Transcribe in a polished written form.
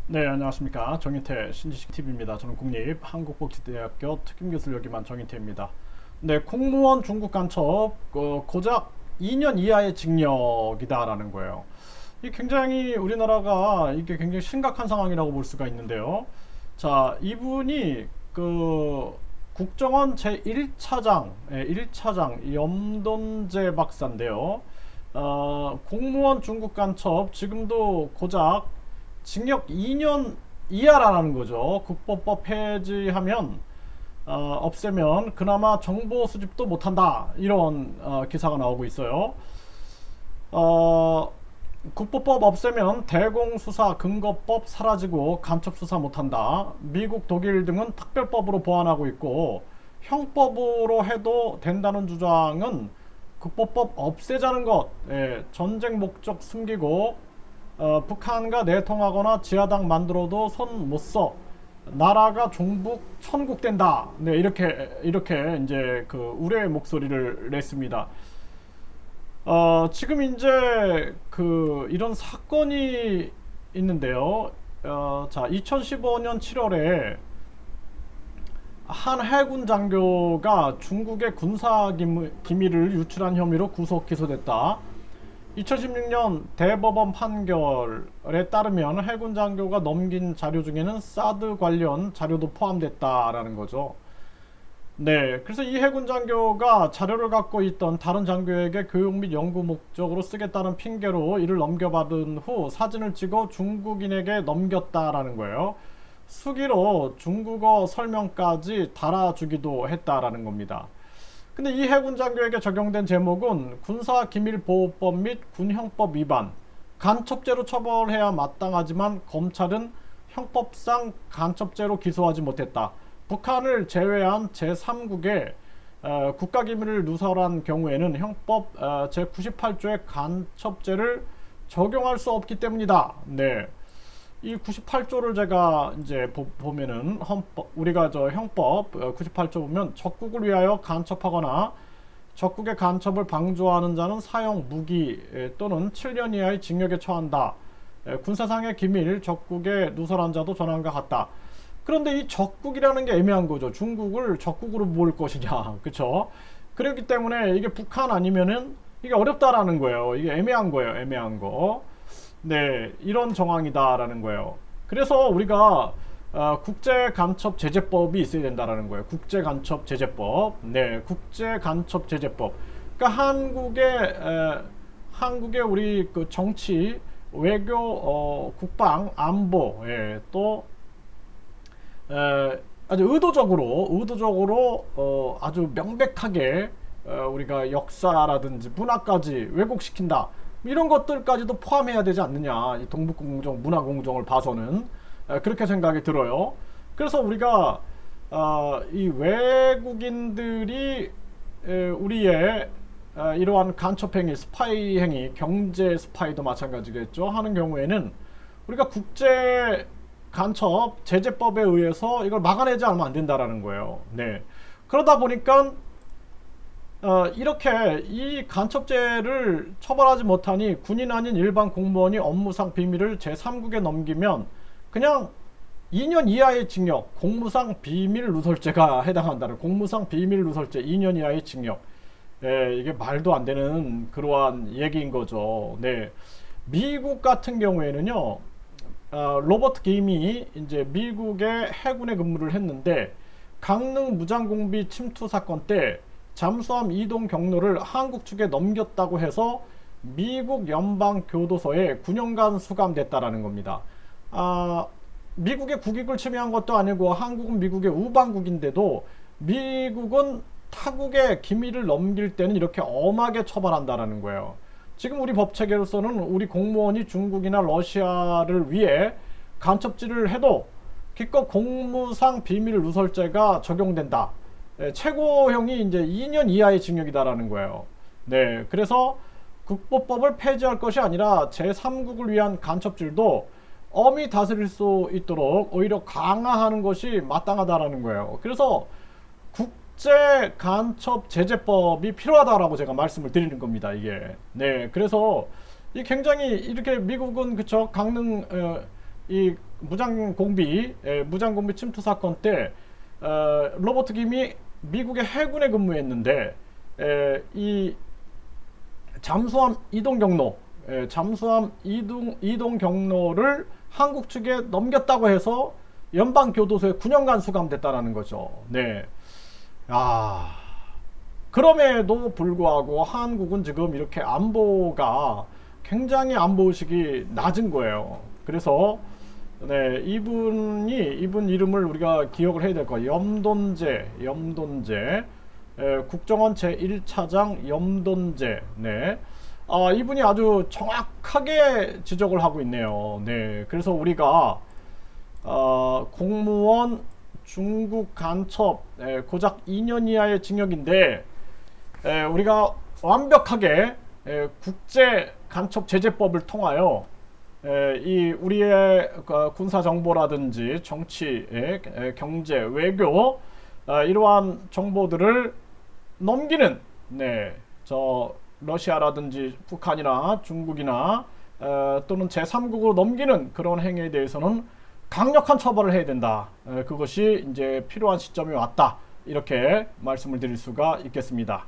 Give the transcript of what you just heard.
네, 안녕하십니까. 정인태 신지식TV입니다. 저는 국립한국복지대학교 특임교수를 역임한 정인태입니다. 네, 공무원 중국 간첩 고작 2년 이하의 징역이다라는 거예요. 이 굉장히 우리나라가 이게 굉장히 심각한 상황이라고 볼 수가 있는데요. 자, 이분이 국정원 제1차장, 1차장 염돈재 박사인데요. 공무원 중국 간첩 지금도 고작 징역 2년 이하라는 거죠. 국보법 폐지하면 없애면 그나마 정보 수집도 못한다, 이런 기사가 나오고 있어요. 어, 국보법 없애면 대공수사 근거법 사라지고 간첩수사 못한다. 미국, 독일 등은 특별법으로 보완하고 있고 형법으로 해도 된다는 주장은 국보법 없애자는 것, 전쟁 목적 숨기고 북한과 내통하거나 지하당 만들어도 손 못 써. 나라가 종북 천국 된다. 네, 이렇게 이제 우려의 목소리를 냈습니다. 지금 이제 이런 사건이 있는데요. 자, 2015년 7월에 한 해군 장교가 중국의 군사 기밀을 유출한 혐의로 구속 기소됐다. 2016년 대법원 판결에 따르면 해군 장교가 넘긴 자료 중에는 사드 관련 자료도 포함됐다라는 거죠. 네, 그래서 이 해군 장교가 자료를 갖고 있던 다른 장교에게 교육 및 연구 목적으로 쓰겠다는 핑계로 이를 넘겨받은 후 사진을 찍어 중국인에게 넘겼다라는 거예요. 수기로 중국어 설명까지 달아주기도 했다라는 겁니다. 근데 이 해군 장교에게 적용된 제목은 군사기밀보호법 및 군형법 위반, 간첩죄로 처벌해야 마땅하지만 검찰은 형법상 간첩죄로 기소하지 못했다. 북한을 제외한 제3국의 국가기밀을 누설한 경우에는 형법 제98조의 간첩죄를 적용할 수 없기 때문이다. 네. 이 98조를 제가 이제 보면은 우리가 형법 98조 보면 적국을 위하여 간첩하거나 적국의 간첩을 방조하는 자는 사형 무기 또는 7년 이하의 징역에 처한다. 군사상의 기밀 적국에 누설한 자도 전함과 같다. 그런데 이 적국이라는 게 애매한 거죠. 중국을 적국으로 볼 것이냐, 그렇죠? 그렇기 때문에 이게 북한 아니면은 이게 어렵다라는 거예요. 이게 애매한 거예요. 애매한 거. 네, 이런 정황이다라는 거예요. 그래서 우리가 국제간첩제재법이 있어야 된다라는 거예요. 국제간첩제재법. 네, 국제간첩제재법. 그러니까 한국의 우리 정치, 외교, 국방, 안보, 또 아주 의도적으로 아주 명백하게 우리가 역사라든지 문화까지 왜곡시킨다, 이런 것들까지도 포함해야 되지 않느냐, 이 동북공정, 문화공정을 봐서는 그렇게 생각이 들어요. 그래서 우리가 이 외국인들이 우리의 이러한 간첩행위, 스파이 행위, 경제 스파이도 마찬가지겠죠, 하는 경우에는 우리가 국제 간첩 제재법에 의해서 이걸 막아내지 않으면 안 된다라는 거예요. 네. 그러다 보니까 이렇게 이 간첩죄를 처벌하지 못하니 군인 아닌 일반 공무원이 업무상 비밀을 제3국에 넘기면 그냥 2년 이하의 징역, 공무상 비밀 누설죄가 해당한다는, 공무상 비밀 누설죄 2년 이하의 징역. 네, 이게 말도 안 되는 그러한 얘기인 거죠. 네. 미국 같은 경우에는요, 로버트 김이 이제 미국의 해군에 근무를 했는데 강릉 무장공비 침투 사건 때 잠수함 이동 경로를 한국 측에 넘겼다고 해서 미국 연방교도소에 9년간 수감됐다라는 겁니다. 미국의 국익을 침해한 것도 아니고 한국은 미국의 우방국인데도 미국은 타국의 기밀을 넘길 때는 이렇게 엄하게 처벌한다라는 거예요. 지금 우리 법체계로서는 우리 공무원이 중국이나 러시아를 위해 간첩질을 해도 기껏 공무상 비밀 누설죄가 적용된다. 최고형이 이제 2년 이하의 징역이다라는 거예요. 네, 그래서 국보법을 폐지할 것이 아니라 제3국을 위한 간첩질도 엄히 다스릴 수 있도록 오히려 강화하는 것이 마땅하다라는 거예요. 그래서 국제 간첩 제재법이 필요하다라고 제가 말씀을 드리는 겁니다. 이게. 네, 그래서 이 굉장히 이렇게 미국은 그쵸, 강릉 이 무장공비 침투 사건 때 로버트 김이 미국의 해군에 근무했는데 이 잠수함 이동 경로, 이동 경로를 한국 측에 넘겼다고 해서 연방 교도소에 9년간 수감됐다라는 거죠. 네. 그럼에도 불구하고 한국은 지금 이렇게 안보가 굉장히 안보의식이 낮은 거예요. 그래서 네, 이분 이름을 우리가 기억을 해야 될 거예요. 염돈재, 국정원 제1차장 염돈재. 네. 이분이 아주 정확하게 지적을 하고 있네요. 네. 그래서 우리가 공무원 중국 간첩 고작 2년 이하의 징역인데 우리가 완벽하게 국제 간첩 제재법을 통하여 이 우리의 군사 정보라든지 정치, 경제, 외교 이러한 정보들을 넘기는 저 러시아라든지 북한이나 중국이나 또는 제3국으로 넘기는 그런 행위에 대해서는 강력한 처벌을 해야 된다. 그것이 이제 필요한 시점이 왔다. 이렇게 말씀을 드릴 수가 있겠습니다.